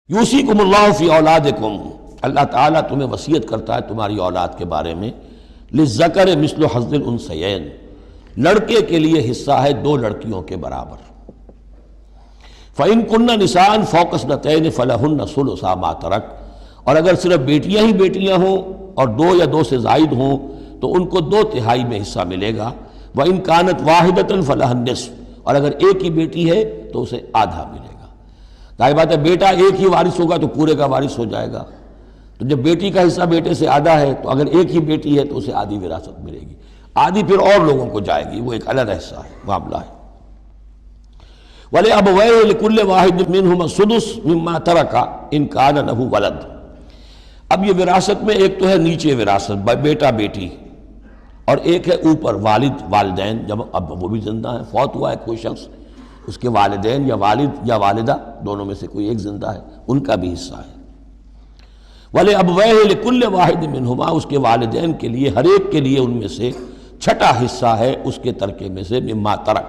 یوصیکم اللہ فی اولادکم، اللہ تعالیٰ تمہیں وصیت کرتا ہے تمہاری اولاد کے بارے میں، للذکر مثل حظ الانثیین، لڑکے کے لیے حصہ ہے دو لڑکیوں کے برابر۔ فَإِن كُنَّ نِسَاءً فَوْقَ اثْنَتَيْنِ فَلَهُنَّ ثُلُثَا مَا تَرَكَ، اور اگر صرف بیٹیاں ہی بیٹیاں ہوں اور دو یا دو سے زائد ہوں تو ان کو 2/3 میں حصہ ملے گا۔ وَإِن كَانَتْ وَاحِدَةً فَلَهَا النِّصْفُ، اور اگر ایک ہی بیٹی ہے تو اسے آدھا ملے گا۔ ظاہر بات ہے بیٹا ایک ہی وارث ہوگا تو پورے کا وارث ہو جائے گا، تو جب بیٹی کا حصہ بیٹے سے آدھا ہے تو اگر ایک ہی بیٹی ہے تو اسے آدھی وراثت ملے گی، آدھی پھر اور لوگوں کو جائے گی، وہ ایک الگ حصہ ہے، معاملہ ہے۔ وَلِأَبَوَيْهِ لِكُلِّ وَاحِدٍ مِّنْهُمَا السُّدُسُ مِمَّا تَرَكَ إِن كَانَ لَهُ وَلَدٌ۔ اب یہ وراثت میں ایک تو ہے نیچے وراثت بیٹا بیٹی، اور ایک ہے اوپر والد والدین، جب اب وہ بھی زندہ ہیں، فوت ہوا ہے کوئی شخص، اس کے والدین یا والد یا والدہ دونوں میں سے کوئی ایک زندہ ہے، ان کا بھی حصہ ہے۔ وَلِأَبْوَيْهِ لِكُلِّ وَاحِدٍ مِّنْهُمَا، اس کے والدین کے لیے ہر ایک کے لیے ان میں سے چھٹا حصہ ہے اس کے ترکے میں سے، مما ترک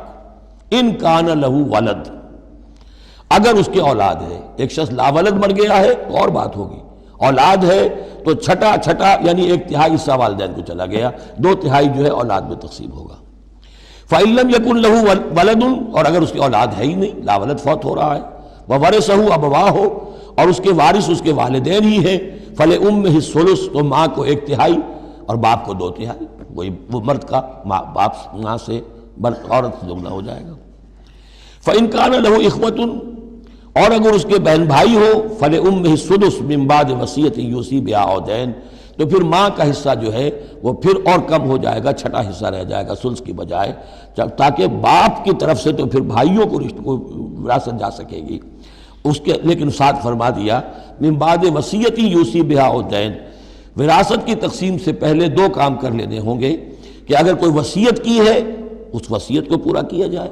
ان کان لہو ولد، اگر اس کے اولاد ہے۔ ایک شخص لا ولد مر گیا ہے تو اور بات ہوگی، اولاد ہے تو چھٹا یعنی 1/3 حصہ والدین کو چلا گیا، 2/3 جو ہے اولاد میں تقسیم ہوگا۔ فَإِن لَمْ يَكُن لَهُ وَلَدٌ، اور اگر اس کی اولاد ہے ہی نہیں، لا ولد فوت ہو رہا ہے، وَوَرِثَهُ أَبَوَاهُ، اور اس کے وارث اس کے والدین ہی ہیں، فَلِأُمِّهِ الثُّلُثُ، تو ماں کو 1/3 اور باپ کو 2/3، وہی وہ مرد کا باپ ماں سے عورت سے دگنا ہو جائے گا۔ فَإِن كَانَ لَهُ إِخْوَةٌ، اور اگر اس کے بہن بھائی ہو، فَلِأُمِّهِ السُّدُسُ مِن بَعْدِ وَصِيَّةٍ يُوصِي بِهَا أَوْ دَيْنٍ، تو پھر ماں کا حصہ جو ہے وہ پھر اور کم ہو جائے گا، چھٹا حصہ رہ جائے گا ثلث کی بجائے، تاکہ باپ کی طرف سے تو پھر بھائیوں کو وراثت جا سکے گی اس کے، لیکن ساتھ فرما دیا من بعد وصیت یوصی بہا او دین، وراثت کی تقسیم سے پہلے دو کام کر لینے ہوں گے کہ اگر کوئی وصیت کی ہے اس وصیت کو پورا کیا جائے،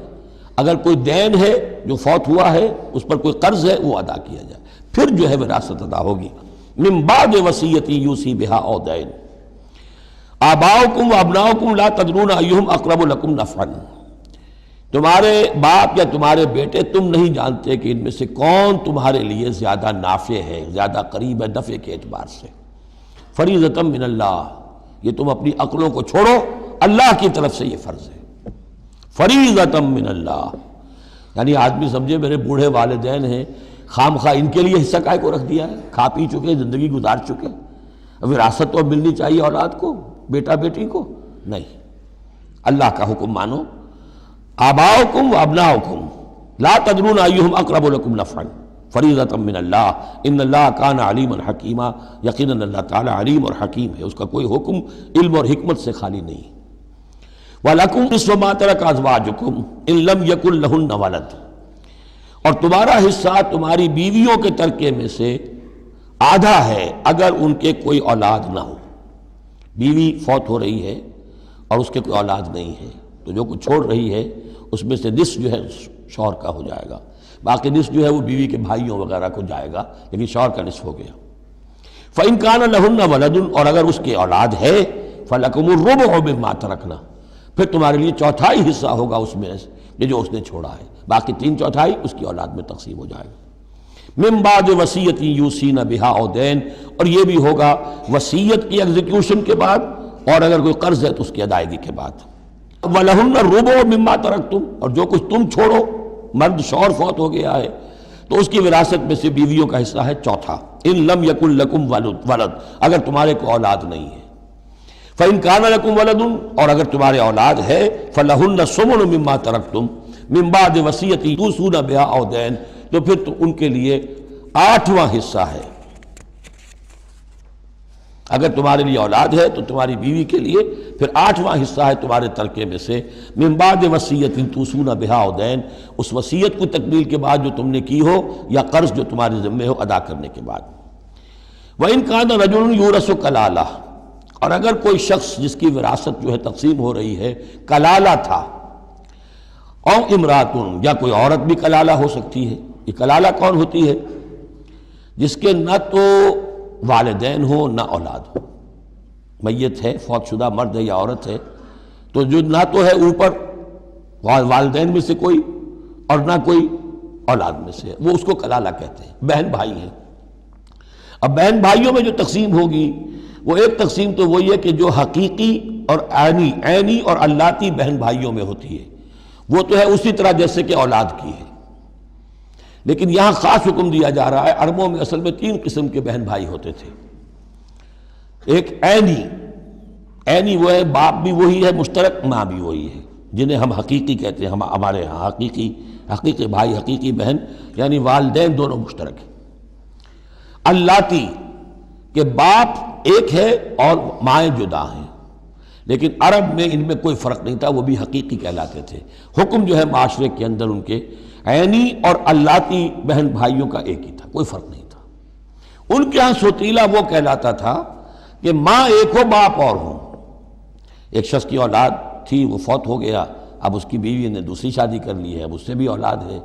اگر کوئی دین ہے جو فوت ہوا ہے اس پر کوئی قرض ہے وہ ادا کیا جائے، پھر جو ہے وراثت ادا ہوگی۔ من بعد وصیت یوصی بہا او دین، آباؤکم و ابناؤکم لا تدرون ایہم اقرب لکم نفعا، تمہارے باپ یا تمہارے بیٹے تم نہیں جانتے کہ ان میں سے کون تمہارے لیے زیادہ نافع ہے، زیادہ قریب ہے نفع کے اعتبار سے۔ فریضۃ من اللہ، یہ تم اپنی عقلوں کو چھوڑو، اللہ کی طرف سے یہ فرض ہے۔ فریضۃ من اللہ، یعنی آدمی سمجھے میرے بوڑھے والدین ہیں، خام خواہ ان کے لیے حصہ کائے کو رکھ دیا ہے، کھا پی چکے، زندگی گزار چکے، وراثت تو ملنی چاہیے اولاد کو، بیٹا بیٹی کو نہیں، اللہ کا حکم مانو۔ آباؤکم و ابناؤکم لا تدرون ایہم اقرب لکم نفعا فریضۃ من اللہ ان اللہ کان علیما حکیما، یقیناً اللہ تعالیٰ علیم اور حکیم ہے، اس کا کوئی حکم علم اور حکمت سے خالی نہیں۔ وَلَكُمْ نِصْفُ مَا تَرَكَ أَزْوَاجُكُمْ إِن لَّمْ يَكُن لَّهُنَّ وَلَدٌ، اور تمہارا حصہ تمہاری بیویوں کے ترکے میں سے آدھا ہے اگر ان کے کوئی اولاد نہ ہو، بیوی فوت ہو رہی ہے اور اس کے کوئی اولاد نہیں ہے تو جو کچھ چھوڑ رہی ہے اس میں سے نصف جو ہے شوہر کا ہو جائے گا، باقی نصف جو ہے وہ بیوی کے بھائیوں وغیرہ کو جائے گا، لیکن شوہر کا نصف ہو گیا۔ فَإِن كَانَ لَهُنَّ وَلَدٌ، اور اگر اس کے اولاد ہے، فَلَكُمُ الرُّبُعُ مِمَّا تَرَكْنَا، پھر تمہارے لیے چوتھائی حصہ ہوگا اس میں یہ جو اس نے چھوڑا ہے، باقی 3/4 اس کی اولاد میں تقسیم ہو جائے گا۔ من بعد وصیت یوصین بہا او دین، اور یہ بھی ہوگا وصیت کی ایگزیکیوشن کے بعد، اور اگر کوئی قرض ہے تو اس کی ادائیگی کے بعد۔ وَلَهُنَّ الرُّبُعُ مِمَّا تَرَكْتُمْ، اور جو کچھ تم چھوڑو، مرد شوہر فوت ہو گیا ہے تو اس کی وراثت میں سے بیویوں کا حصہ ہے چوتھا، ان لم یکن لکم ولد، اگر تمہارے کو اولاد نہیں ہے۔ فَإِن كَانَ لَكُمْ وَلَدٌ، اور اگر تمہارے اولاد ہے، فَلَهُنَّ الثُّمُنُ مِمَّا تَرَكْتُمْ مِن بَعْدِ وَصِيَّةٍ تُوصُونَ بِهَا أَوْ دَيْنٍ، تو پھر تو ان کے لیے 8واں حصہ ہے۔ اگر تمہارے لیے اولاد ہے تو تمہاری بیوی کے لیے پھر 8واں حصہ ہے تمہارے ترکے میں سے، من بعد وصیت توصون بہا او دین، اس وصیت کو تکمیل کے بعد جو تم نے کی ہو یا قرض جو تمہارے ذمے ہو ادا کرنے کے بعد۔ وَإِن كَانَ رَجُلٌ يُورَثُ كَلَالَةً، اور اگر کوئی شخص جس کی وراثت جو ہے تقسیم ہو رہی ہے کلالہ تھا، او امراتن، یا کوئی عورت بھی کلالہ ہو سکتی ہے۔ یہ کلالہ کون ہوتی ہے؟ جس کے نہ تو والدین ہو نہ اولاد ہو، میت ہے، فوت شدہ مرد ہے یا عورت ہے، تو جو نہ تو ہے اوپر والدین میں سے کوئی اور نہ کوئی اولاد میں سے، وہ اس کو کلالہ کہتے ہیں، بہن بھائی ہیں۔ اب بہن بھائیوں میں جو تقسیم ہوگی وہ ایک تقسیم تو وہی ہے کہ جو حقیقی اور عینی اور اللاتی بہن بھائیوں میں ہوتی ہے، وہ تو ہے اسی طرح جیسے کہ اولاد کی ہے، لیکن یہاں خاص حکم دیا جا رہا ہے۔ عربوں میں اصل میں 3 قسم کے بہن بھائی ہوتے تھے۔ ایک عینی وہ ہے، باپ بھی وہی ہے مشترک، ماں بھی وہی ہے، جنہیں ہم حقیقی کہتے ہیں، ہمارے ہاں حقیقی بھائی حقیقی بہن، یعنی والدین دونوں مشترک ہیں۔ اللاتی کہ باپ ایک ہے اور مائیں جدا ہیں، لیکن عرب میں ان میں کوئی فرق نہیں تھا، وہ بھی حقیقی کہلاتے تھے۔ حکم جو ہے معاشرے کے اندر ان کے عینی اور اللاتی بہن بھائیوں کا ایک ہی تھا، کوئی فرق نہیں تھا۔ ان کے ہاں سوتیلا وہ کہلاتا تھا کہ ماں ایک ہو باپ اور ہو۔ ایک شخص کی اولاد تھی، وہ فوت ہو گیا، اب اس کی بیوی نے دوسری شادی کر لی ہے، اب اس سے بھی اولاد ہے،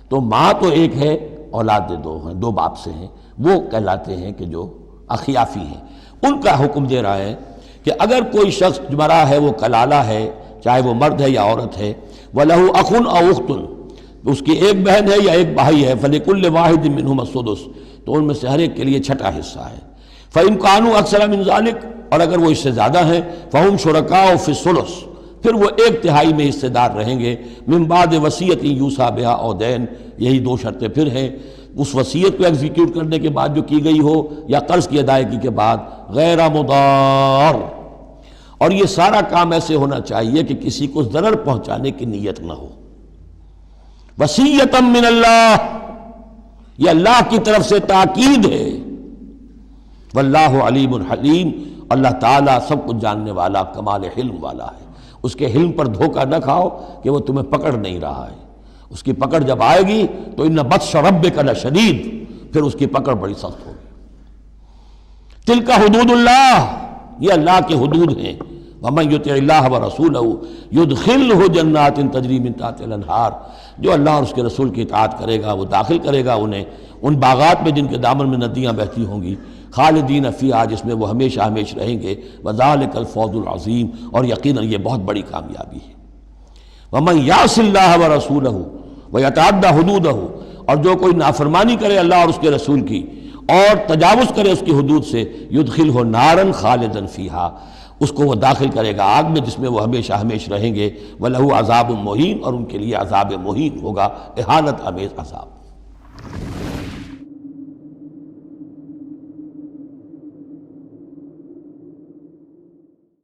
تو ماں تو ایک ہے، اولاد دو ہیں، 2 باپ سے ہیں، وہ کہلاتے ہیں کہ جو اخیافی ہیں۔ ان کا حکم دے رہا ہے کہ اگر کوئی شخص مرا ہے وہ کلالہ ہے، چاہے وہ مرد ہے یا عورت ہے، وَلَهُ أَخٌ أَوْ أُخْتٌ، اس کی ایک بہن ہے یا ایک بھائی ہے، فَلِكُلِّ وَاحِدٍ مِّنْهُمَا السُّدُسُ، تو ان میں سے ہر ایک کے لیے چھٹا حصہ ہے۔ فَإِنْ كَانُوا أَكْثَرَ مِنْ ذَلِكَ، اور اگر وہ اس سے زیادہ ہیں، فَهُمْ شُرَكَاءُ فِي الثُّلُثِ، پھر وہ 1/3 میں حصے دار رہیں گے، مِن بَعْدِ وَصِيَّةٍ يُوصَىٰ بِهَا أَوْ دَيْنٍ، یہی 2 شرطیں پھر ہیں، اس وصیت کو ایگزیکیوٹ کرنے کے بعد جو کی گئی ہو یا قرض کی ادائیگی کے بعد، غیر مضار، اور یہ سارا کام ایسے ہونا چاہیے کہ کسی کو ضرر پہنچانے کی نیت نہ ہو۔ وصیۃ من اللہ، یہ اللہ کی طرف سے تاکید ہے۔ واللہ علیم حلیم، اللہ تعالیٰ سب کچھ جاننے والا، کمال حلم والا ہے۔ اس کے حلم پر دھوکہ نہ کھاؤ کہ وہ تمہیں پکڑ نہیں رہا ہے، اس کی پکڑ جب آئے گی تو ان بطش ربک لشدید، پھر اس کی پکڑ بڑی سخت ہوگی۔ تلک حدود اللہ، یہ اللہ کے حدود ہیں۔ ومن یطع اللہ ورسولہ یدخلہ جنات تجری من تحتہا الانہار، جو اللہ اور اس کے رسول کی اطاعت کرے گا وہ داخل کرے گا انہیں ان باغات میں جن کے دامن میں ندیاں بہتی ہوں گی، خالدین فیہا، جس میں وہ ہمیشہ ہمیشہ رہیں گے، وذالک الفوز العظیم، اور یقیناً یہ بہت بڑی کامیابی ہے۔ ومن یعص اللہ ورسولہ ویتعدی حدودہ، اور جو کوئی نافرمانی کرے اللہ اور اس کے رسول کی اور تجاوز کرے اس کی حدود سے، یدخلہ نارا خالدا فیہا، اس کو وہ داخل کرے گا آگ میں جس میں وہ ہمیشہ ہمیشہ رہیں گے، وَلَهُ عذاب مہین، اور ان کے لیے عذاب مہین ہوگا، اہانت آمیز عذاب۔